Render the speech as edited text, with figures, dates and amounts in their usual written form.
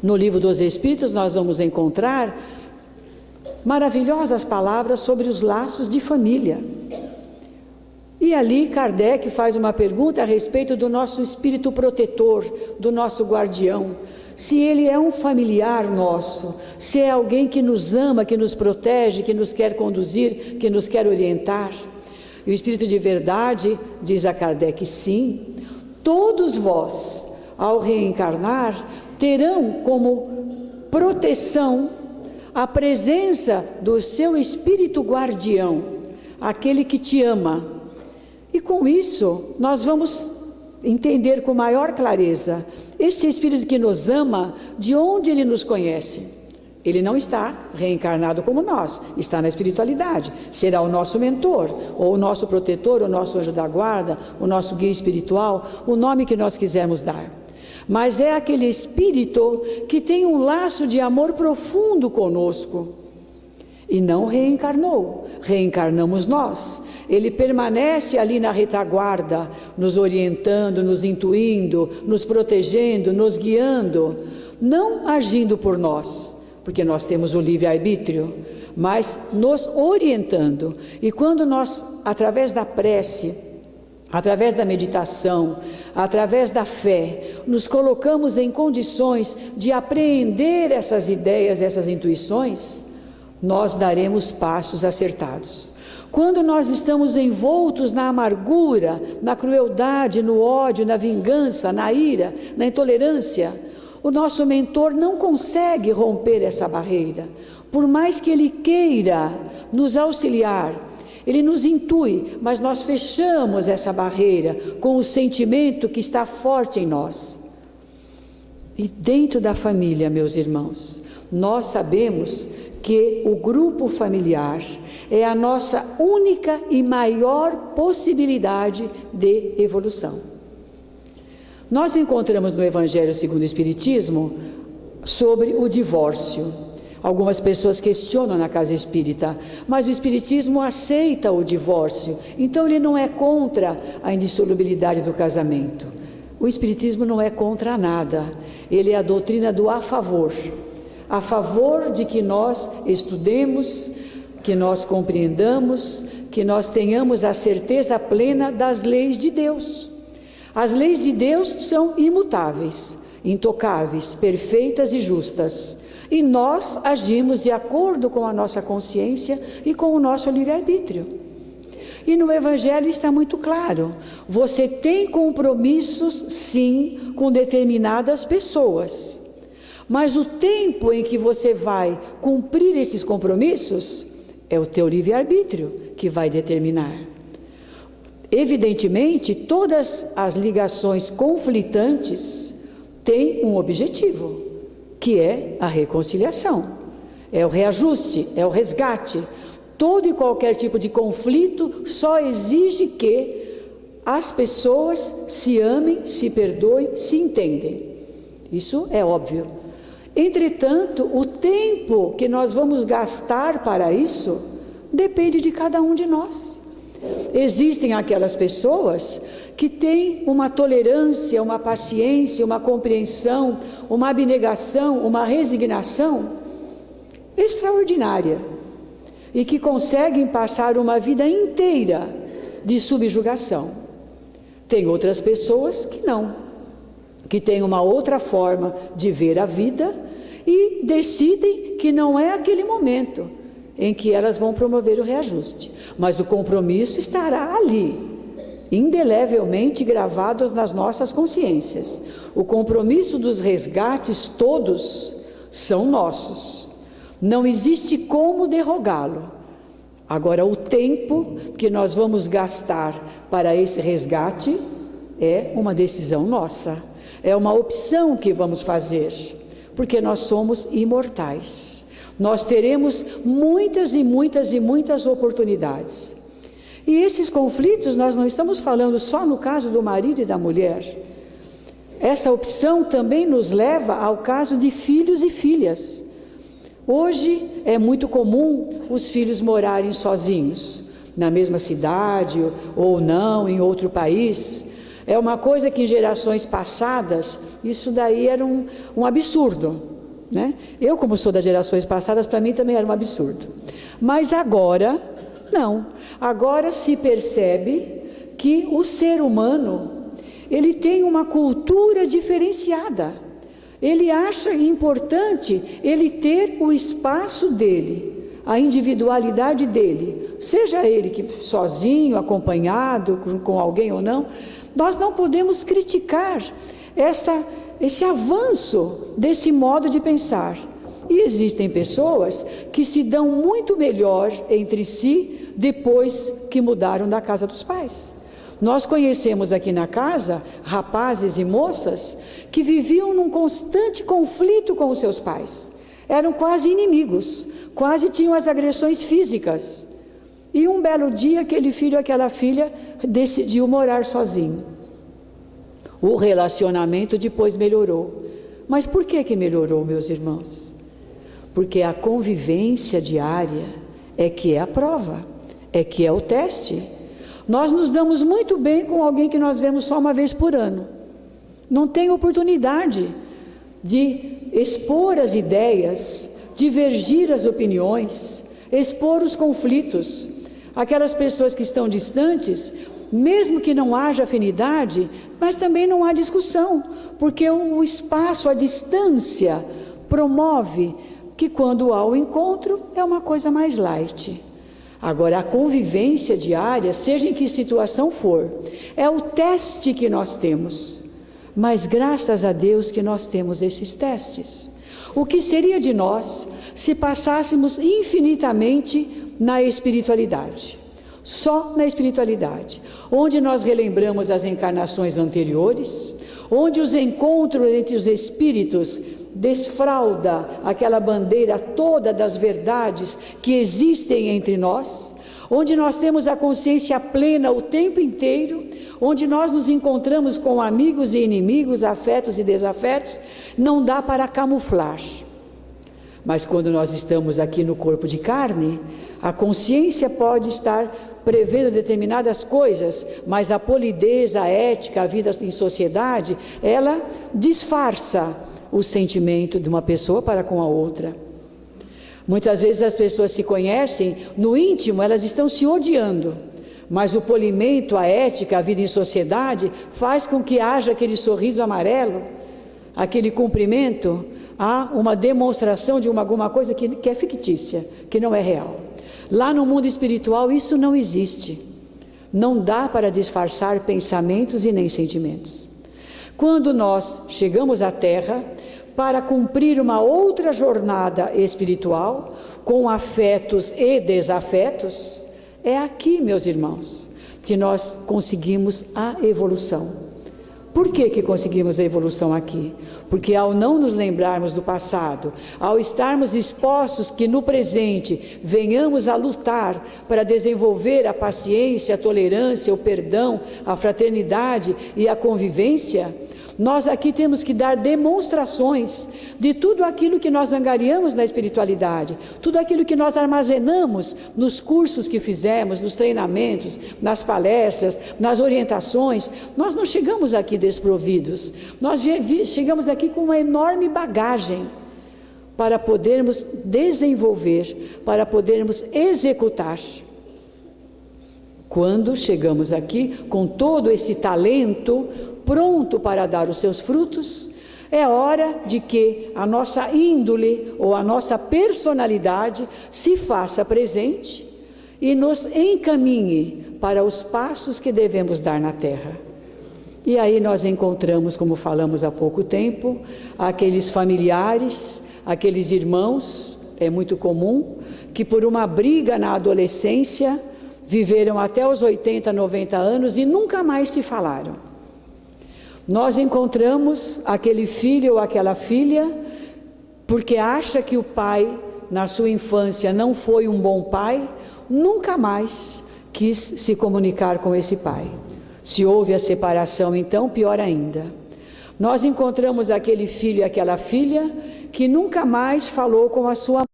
No Livro dos Espíritos nós vamos encontrar maravilhosas palavras sobre os laços de família. E ali Kardec faz uma pergunta a respeito do nosso espírito protetor, do nosso guardião. Se ele é um familiar nosso, se é alguém que nos ama, que nos protege, que nos quer conduzir, que nos quer orientar. E o Espírito de Verdade diz a Kardec: sim, todos vós, ao reencarnar, terão como proteção a presença do seu Espírito guardião, aquele que te ama. E com isso, nós vamos entender com maior clareza, este Espírito que nos ama, de onde ele nos conhece? Ele não está reencarnado como nós, está na espiritualidade, será o nosso mentor, ou o nosso protetor, o nosso anjo da guarda, o nosso guia espiritual, o nome que nós quisermos dar. Mas é aquele Espírito que tem um laço de amor profundo conosco, e não reencarnou, reencarnamos nós. Ele permanece ali na retaguarda, nos orientando, nos intuindo, nos protegendo, nos guiando, não agindo por nós, porque nós temos o livre-arbítrio, mas nos orientando. E quando nós, através da prece, através da meditação, através da fé, nos colocamos em condições de apreender essas ideias, essas intuições, nós daremos passos acertados. Quando nós estamos envoltos na amargura, na crueldade, no ódio, na vingança, na ira, na intolerância, o nosso mentor não consegue romper essa barreira. Por mais que ele queira nos auxiliar, ele nos intui, mas nós fechamos essa barreira com o sentimento que está forte em nós. E dentro da família, meus irmãos, nós sabemos que o grupo familiar é a nossa única e maior possibilidade de evolução. Nós encontramos no Evangelho segundo o Espiritismo sobre o divórcio. Algumas pessoas questionam na casa espírita, mas o Espiritismo aceita o divórcio, então ele não é contra a indissolubilidade do casamento. O Espiritismo não é contra nada, ele é a doutrina do a favor de que nós estudemos, que nós compreendamos, que nós tenhamos a certeza plena das leis de Deus. As leis de Deus são imutáveis, intocáveis, perfeitas e justas. E nós agimos de acordo com a nossa consciência e com o nosso livre-arbítrio. E no Evangelho está muito claro, você tem compromissos, sim, com determinadas pessoas. Mas o tempo em que você vai cumprir esses compromissos é o teu livre-arbítrio que vai determinar. Evidentemente, todas as ligações conflitantes têm um objetivo, que é a reconciliação, é o reajuste, é o resgate. Todo e qualquer tipo de conflito só exige que as pessoas se amem, se perdoem, se entendem. Isso é óbvio. Entretanto, o tempo que nós vamos gastar para isso depende de cada um de nós. Existem aquelas pessoas que têm uma tolerância, uma paciência, uma compreensão, uma abnegação, uma resignação extraordinária e que conseguem passar uma vida inteira de subjugação. Tem outras pessoas que não, que têm uma outra forma de ver a vida e decidem que não é aquele momento em que elas vão promover o reajuste, mas o compromisso estará ali, indelevelmente gravados nas nossas consciências. O compromisso dos resgates todos são nossos, não existe como derrogá-lo. Agora, o tempo que nós vamos gastar para esse resgate é uma decisão nossa, é uma opção que vamos fazer, porque nós somos imortais. Nós teremos muitas e muitas e muitas oportunidades. E esses conflitos nós não estamos falando só no caso do marido e da mulher. Essa opção também nos leva ao caso de filhos e filhas. Hoje é muito comum os filhos morarem sozinhos, na mesma cidade ou não, em outro país. É uma coisa que em gerações passadas, isso daí era um absurdo. né? Eu, como sou das gerações passadas, para mim também era um absurdo. Mas agora, não. Agora se percebe que o ser humano, ele tem uma cultura diferenciada. Ele acha importante ele ter o espaço dele, a individualidade dele, seja ele que sozinho, acompanhado, com alguém ou não. Nós não podemos criticar esse avanço desse modo de pensar. E existem pessoas que se dão muito melhor entre si depois que mudaram da casa dos pais. Nós conhecemos aqui na casa rapazes e moças que viviam num constante conflito com os seus pais. Eram quase inimigos, quase tinham as agressões físicas. E um belo dia aquele filho, aquela filha decidiu morar sozinho. O relacionamento depois melhorou. Mas por que melhorou, meus irmãos? Porque a convivência diária é que é a prova, é que é o teste. Nós nos damos muito bem com alguém que nós vemos só uma vez por ano. Não tem oportunidade de expor as ideias, divergir as opiniões, expor os conflitos. Aquelas pessoas que estão distantes, mesmo que não haja afinidade, mas também não há discussão, porque o espaço, a distância, promove que quando há o encontro é uma coisa mais light. Agora, a convivência diária, seja em que situação for, é o teste que nós temos. Mas graças a Deus que nós temos esses testes. O que seria de nós se passássemos infinitamente na espiritualidade? Só na espiritualidade, onde nós relembramos as encarnações anteriores, onde os encontros entre os espíritos desfralda aquela bandeira toda das verdades que existem entre nós, onde nós temos a consciência plena o tempo inteiro, onde nós nos encontramos com amigos e inimigos, afetos e desafetos. Não dá para camuflar. Mas quando nós estamos aqui no corpo de carne, a consciência pode estar prevendo determinadas coisas, mas a polidez, a ética, a vida em sociedade, ela disfarça o sentimento de uma pessoa para com a outra. Muitas vezes as pessoas se conhecem, no íntimo elas estão se odiando, mas o polimento, a ética, a vida em sociedade faz com que haja aquele sorriso amarelo, aquele cumprimento, há uma demonstração de alguma coisa que é fictícia, que não é real. Lá no mundo espiritual isso não existe. Não dá para disfarçar pensamentos e nem sentimentos. Quando nós chegamos à Terra para cumprir uma outra jornada espiritual, com afetos e desafetos, é aqui, meus irmãos, que nós conseguimos a evolução. Por que conseguimos a evolução aqui? Porque ao não nos lembrarmos do passado, ao estarmos dispostos que no presente venhamos a lutar para desenvolver a paciência, a tolerância, o perdão, a fraternidade e a convivência, nós aqui temos que dar demonstrações de tudo aquilo que nós angariamos na espiritualidade, tudo aquilo que nós armazenamos nos cursos que fizemos, nos treinamentos, nas palestras, nas orientações. Nós não chegamos aqui desprovidos, nós chegamos aqui com uma enorme bagagem para podermos desenvolver, para podermos executar. Quando chegamos aqui com todo esse talento pronto para dar os seus frutos, é hora de que a nossa índole ou a nossa personalidade se faça presente e nos encaminhe para os passos que devemos dar na Terra. E aí nós encontramos, como falamos há pouco tempo, aqueles familiares, aqueles irmãos, é muito comum, que por uma briga na adolescência viveram até os 80, 90 anos e nunca mais se falaram. Nós encontramos aquele filho ou aquela filha porque acha que o pai, na sua infância, não foi um bom pai, nunca mais quis se comunicar com esse pai. Se houve a separação, então, pior ainda. Nós encontramos aquele filho e aquela filha que nunca mais falou com a sua